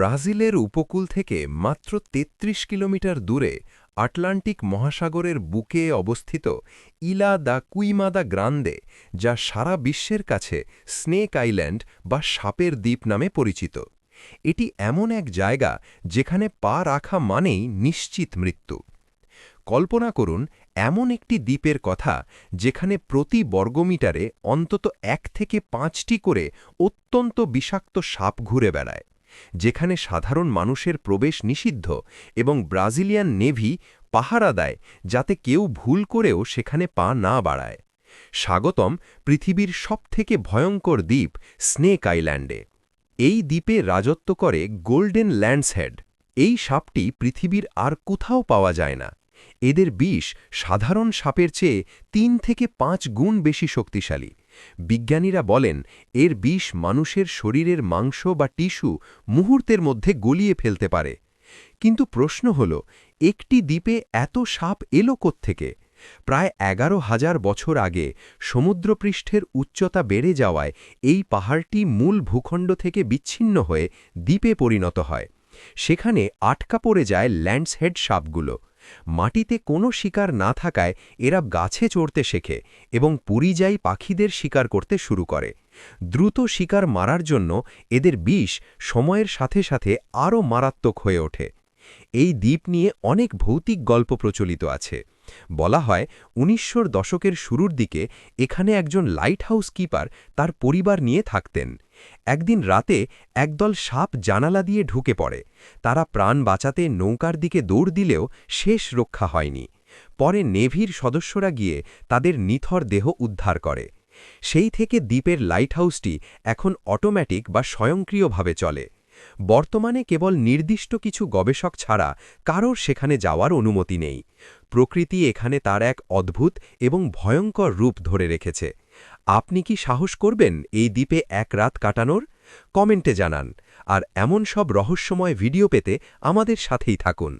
ব্রাজিলের উপকূল থেকে মাত্র ৩৩ কিলোমিটার দূরে আটলান্টিক মহাসাগরের বুকে অবস্থিত ইলা দা কুইমাদা গ্রান্দে, যা সারা বিশ্বের কাছে স্নেক আইল্যান্ড বা সাপের দ্বীপ নামে পরিচিত। এটি এমন এক জায়গা যেখানে পা রাখা মানেই নিশ্চিত মৃত্যু। কল্পনা করুন এমন একটি দ্বীপের কথা যেখানে প্রতি বর্গমিটারে অন্তত ১ থেকে ৫টি করে অত্যন্ত বিষাক্ত সাপ ঘুরে বেড়ায়, যেখানে সাধারণ মানুষের প্রবেশ নিষিদ্ধ এবং ব্রাজিলিয়ান নেভি পাহারা দেয় যাতে কেউ ভুল করেও সেখানে পা না বাড়ায়। স্বাগতম পৃথিবীর সবথেকে ভয়ঙ্কর দ্বীপ স্নেক আইল্যান্ডে। এই দ্বীপে রাজত্ব করে গোল্ডেন ল্যান্ডসহেড। এই সাপটি পৃথিবীর আর কোথাও পাওয়া যায় না। এদের বিষ সাধারণ সাপের চেয়ে ৩ থেকে ৫ গুণ বেশি শক্তিশালী। বিজ্ঞানীরা বলেন এর বিষ মানুষের শরীরের মাংস বা টিস্যু মুহূর্তের মধ্যে গলিয়ে ফেলতে পারে। কিন্তু প্রশ্ন হল, একটি দ্বীপে এত সাপ এলো কোত্থেকে? প্রায় ১১,০০০ বছর আগে সমুদ্রপৃষ্ঠের উচ্চতা বেড়ে যাওয়ায় এই পাহাড়টি মূল ভূখণ্ড থেকে বিচ্ছিন্ন হয়ে দ্বীপে পরিণত হয়। সেখানে আটকা পড়ে যায় ল্যান্ডসহেড সাপগুলো। মাটিতে কোনো শিকার না থাকায় এরা গাছে চড়তে শেখে এবং পরিযায়ী পাখিদের শিকার করতে শুরু করে। দ্রুত শিকার মারার জন্য এদের বিষ সময়ের সাথে সাথে আরও মারাত্মক হয়ে ওঠে। এই দ্বীপ নিয়ে অনেক ভৌতিক গল্প প্রচলিত আছে। বলা হয় ১৯০০ দশকের শুরুর দিকে এখানে একজন লাইট হাউস কিপার তার পরিবার নিয়ে থাকতেন। একদিন রাতে একদল সাপ জানালা দিয়ে ঢুকে পড়ে। তারা প্রাণ বাঁচাতে নৌকার দিকে দৌড় দিলেও শেষ রক্ষা হয়নি। পরে নেভির সদস্যরা গিয়ে তাদের নিথর দেহ উদ্ধার করে। সেই থেকে দ্বীপের লাইট হাউসটি এখন অটোম্যাটিক বা স্বয়ংক্রিয়ভাবে চলে। বর্তমানে কেবল নির্দিষ্ট কিছু গবেষক ছাড়া কারোর সেখানে যাওয়ার অনুমতি নেই। প্রকৃতি এখানে তার এক অদ্ভুত এবং ভয়ঙ্কর রূপ ধরে রেখেছে। আপনি কি সাহস করবেন এই দ্বীপে এক রাত কাটানোর? কমেন্টে জানান। আর এমন সব রহস্যময় ভিডিও পেতে আমাদের সাথেই থাকুন।